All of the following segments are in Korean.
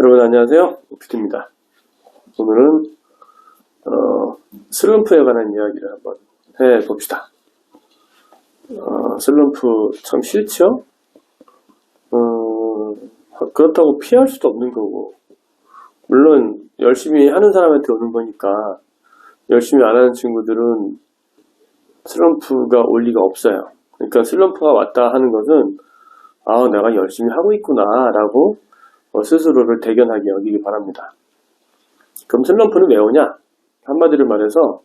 여러분 안녕하세요. PT입니다. 오늘은 슬럼프에 관한 이야기를 한번 해봅시다. 슬럼프 참 싫죠? 그렇다고 피할 수도 없는 거고, 물론 열심히 하는 사람한테 오는 거니까 열심히 안 하는 친구들은 슬럼프가 올 리가 없어요. 그러니까 슬럼프가 왔다 하는 것은 내가 열심히 하고 있구나 라고 스스로를 대견하게 여기기 바랍니다. 그럼 슬럼프는 왜 오냐? 한마디로 말해서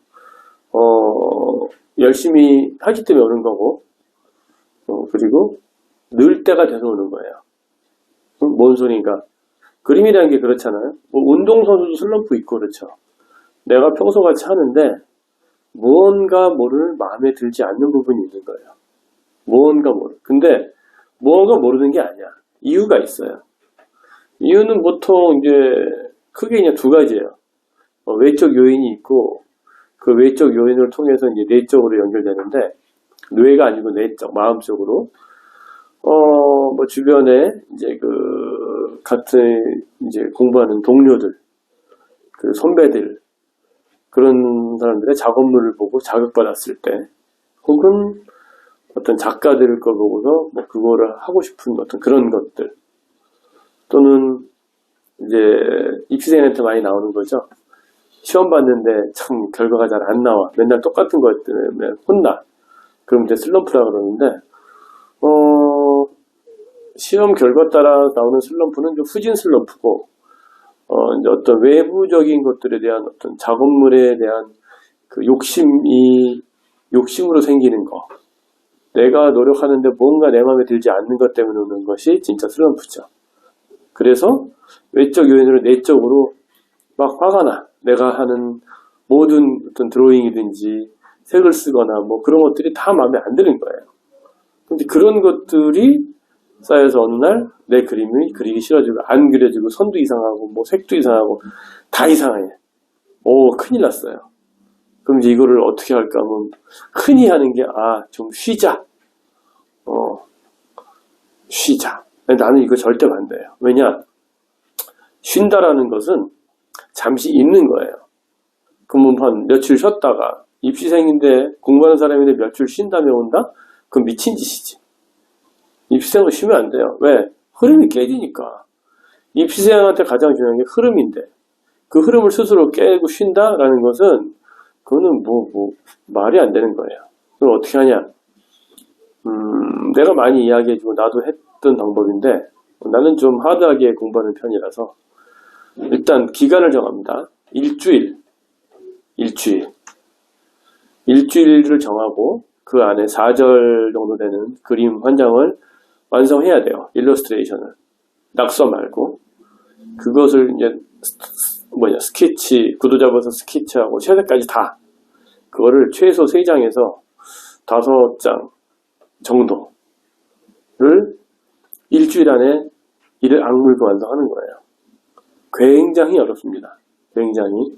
열심히 하기 때문에 오는 거고, 그리고 늘 때가 돼서 오는 거예요. 뭔 소리인가? 그림이라는 게 그렇잖아요. 운동선수도 슬럼프 있고 그렇죠. 내가 평소같이 하는데 무언가 모를 마음에 들지 않는 부분이 있는 거예요. 무언가 모를. 근데 무언가 모르는 게 아니야. 이유가 있어요. 이유는 보통 이제 크게 그냥 두 가지예요. 외적 요인이 있고, 그 외적 요인을 통해서 이제 내적으로 연결되는데, 뇌가 아니고 내적, 마음적으로. 주변에 이제 같은 이제 공부하는 동료들, 선배들, 그런 사람들의 작업물을 보고 자극받았을 때, 혹은 어떤 작가들 걸 보고서 그거를 하고 싶은 어떤 그런 것들, 또는 이제 입시생한테 많이 나오는 거죠. 시험 봤는데 참 결과가 잘 안 나와. 맨날 똑같은 것 때문에 혼나. 그럼 이제 슬럼프라 그러는데, 시험 결과 따라 나오는 슬럼프는 좀 후진 슬럼프고, 이제 어떤 외부적인 것들에 대한 어떤 작업물에 대한 욕심으로 생기는 거. 내가 노력하는데 뭔가 내 마음에 들지 않는 것 때문에 오는 것이 진짜 슬럼프죠. 그래서 외적 요인으로 내적으로 막 화가 나. 내가 하는 모든 어떤 드로잉이든지 색을 쓰거나 그런 것들이 다 마음에 안 드는 거예요. 근데 그런 것들이 쌓여서 어느 날 내 그림이 그리기 싫어지고 안 그려지고 선도 이상하고 색도 이상하고 다 이상해. 큰일 났어요. 그럼 이제 이거를 어떻게 할까 하면 흔히 하는 게 좀 쉬자. 쉬자. 나는 이거 절대 반대예요. 왜냐? 쉰다라는 것은 잠시 있는 거예요. 그럼 한 며칠 쉬었다가 입시생인데 공부하는 사람인데 며칠 쉰 다음에 온다? 그럼 미친 짓이지. 입시생은 쉬면 안 돼요. 왜? 흐름이 깨지니까. 입시생한테 가장 중요한 게 흐름인데, 그 흐름을 스스로 깨고 쉰다라는 것은 그거는 말이 안 되는 거예요. 그럼 어떻게 하냐? 내가 많이 이야기해주고 나도 했던 방법인데, 나는 좀 하드하게 공부하는 편이라서 일단 기간을 정합니다. 일주일을 정하고 그 안에 4절 정도 되는 그림 한 장을 완성해야 돼요. 일러스트레이션을. 낙서 말고. 그것을 이제 스케치, 구도 잡아서 스케치하고 채색까지 다. 그거를 최소 3장에서 5장 정도를 일주일 안에 이를 악물고 완성하는 거예요. 굉장히 어렵습니다. 굉장히.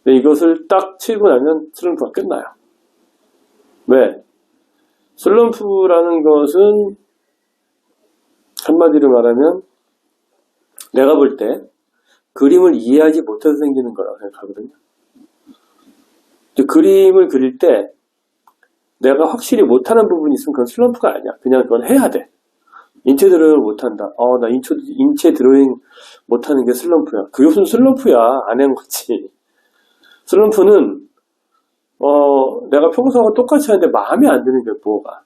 근데 이것을 딱 치고 나면 슬럼프가 끝나요. 왜? 슬럼프라는 것은 한마디로 말하면 내가 볼 때 그림을 이해하지 못해서 생기는 거라고 생각하거든요. 그림을 그릴 때 내가 확실히 못하는 부분이 있으면 그건 슬럼프가 아니야. 그냥 그건 해야 돼. 인체 드로잉을 못한다. 나 인체 드로잉 못하는 게 슬럼프야. 그게 무슨 슬럼프야. 안 한 거지. 슬럼프는 내가 평소와 똑같이 하는데 마음에 안 드는 게 뭐가.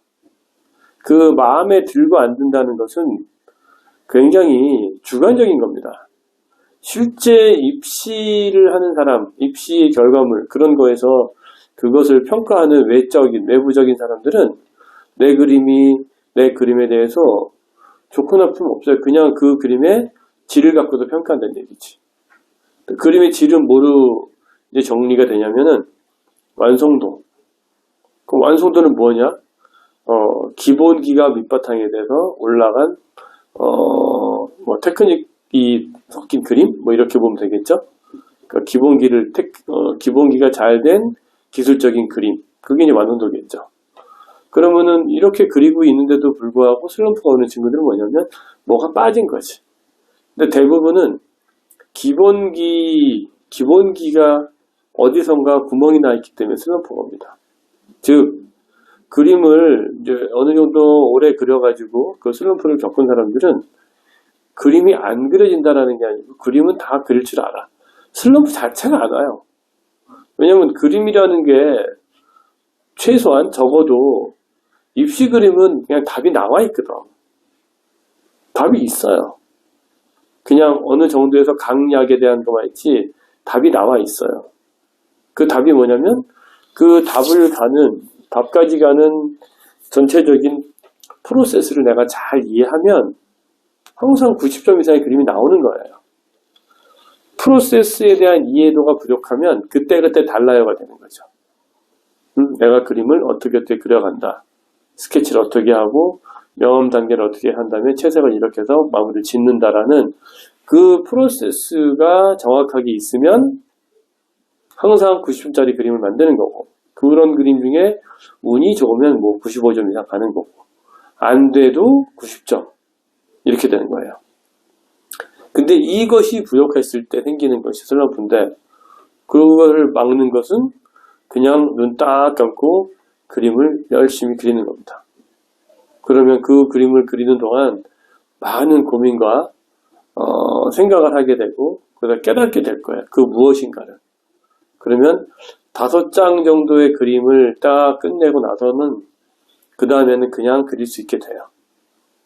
그 마음에 들고 안 든다는 것은 굉장히 주관적인 겁니다. 실제 입시를 하는 사람, 입시의 결과물, 그런 거에서 그것을 평가하는 외부적인 사람들은 내 그림에 대해서 좋고 나쁨 없어요. 그냥 그 그림의 질을 갖고도 평가한다는 얘기지. 그림의 질은 뭐로 이제 정리가 되냐면은 완성도. 그럼 완성도는 뭐냐? 기본기가 밑바탕에 대해서 올라간 테크닉이 섞인 그림? 이렇게 보면 되겠죠? 그러니까 기본기가 잘 된 기술적인 그림. 그게 이제 완성도겠죠. 그러면은 이렇게 그리고 있는데도 불구하고 슬럼프가 오는 친구들은 뭐냐면 뭐가 빠진 거지. 근데 대부분은 기본기가 어디선가 구멍이 나 있기 때문에 슬럼프가 옵니다. 즉, 그림을 이제 어느 정도 오래 그려가지고 그 슬럼프를 겪은 사람들은 그림이 안 그려진다라는 게 아니고 그림은 다 그릴 줄 알아. 슬럼프 자체가 안 와요. 왜냐면 그림이라는 게 최소한 적어도 입시 그림은 그냥 답이 나와 있거든. 답이 있어요. 그냥 어느 정도에서 강약에 대한 거만 있지 답이 나와 있어요. 그 답이 뭐냐면 그 답까지 가는 전체적인 프로세스를 내가 잘 이해하면 항상 90점 이상의 그림이 나오는 거예요. 프로세스에 대한 이해도가 부족하면 그때그때 달라요가 되는 거죠. 내가 그림을 어떻게 그려간다. 스케치를 어떻게 하고 명암 단계를 어떻게 한 다음에 채색을 이렇게 해서 마무리를 짓는다라는 그 프로세스가 정확하게 있으면 항상 90점짜리 그림을 만드는 거고, 그런 그림 중에 운이 좋으면 뭐 95점 이상 가는 거고, 안 돼도 90점 이렇게 되는 거예요. 근데 이것이 부족했을 때 생기는 것이 슬럼프인데, 그거를 막는 것은 그냥 눈 딱 감고 그림을 열심히 그리는 겁니다. 그러면 그 그림을 그리는 동안 많은 고민과 생각을 하게 되고 그러다 깨닫게 될 거예요. 그 무엇인가를. 그러면 5장 정도의 그림을 딱 끝내고 나서는 그 다음에는 그냥 그릴 수 있게 돼요.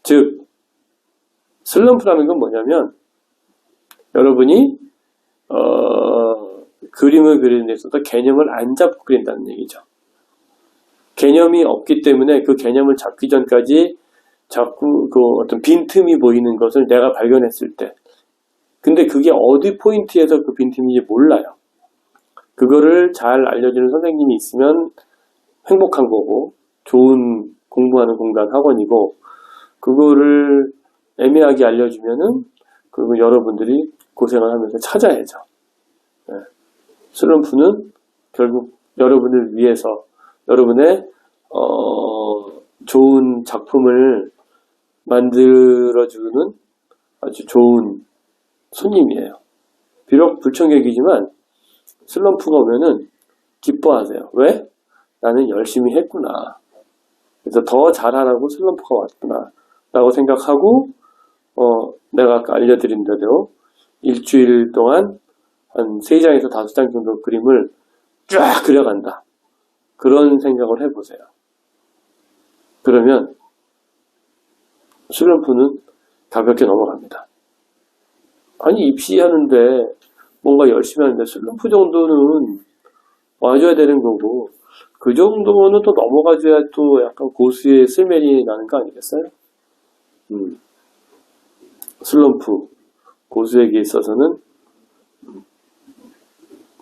즉 슬럼프라는 건 뭐냐면 여러분이 그림을 그리는 데 있어서 개념을 안 잡고 그린다는 얘기죠. 개념이 없기 때문에 그 개념을 잡기 전까지 자꾸 그 어떤 빈틈이 보이는 것을 내가 발견했을 때, 근데 그게 어디 포인트에서 그 빈틈인지 몰라요. 그거를 잘 알려주는 선생님이 있으면 행복한 거고 좋은 공부하는 공간 학원이고, 그거를 애매하게 알려주면은 그리고 여러분들이 고생을 하면서 찾아야죠. 네. 슬럼프는 결국 여러분을 위해서 여러분의 좋은 작품을 만들어주는 아주 좋은 손님이에요. 비록 불청객이지만 슬럼프가 오면은 기뻐하세요. 왜? 나는 열심히 했구나. 그래서 더 잘하라고 슬럼프가 왔구나 라고 생각하고 내가 아까 알려드린 대로 일주일 동안 한 3장에서 5장 정도 그림을 쫙 그려간다. 그런 생각을 해보세요. 그러면 슬럼프는 가볍게 넘어갑니다. 아니 입시하는데 뭔가 열심히 하는데 슬럼프 정도는 와줘야 되는 거고, 그 정도는 또 넘어가줘야 또 약간 고수의 스멜이 나는 거 아니겠어요? 슬럼프 고수에게 있어서는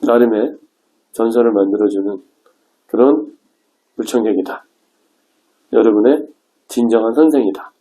나름의 전설을 만들어주는 그런 물청객이다. 여러분의 진정한 선생이다.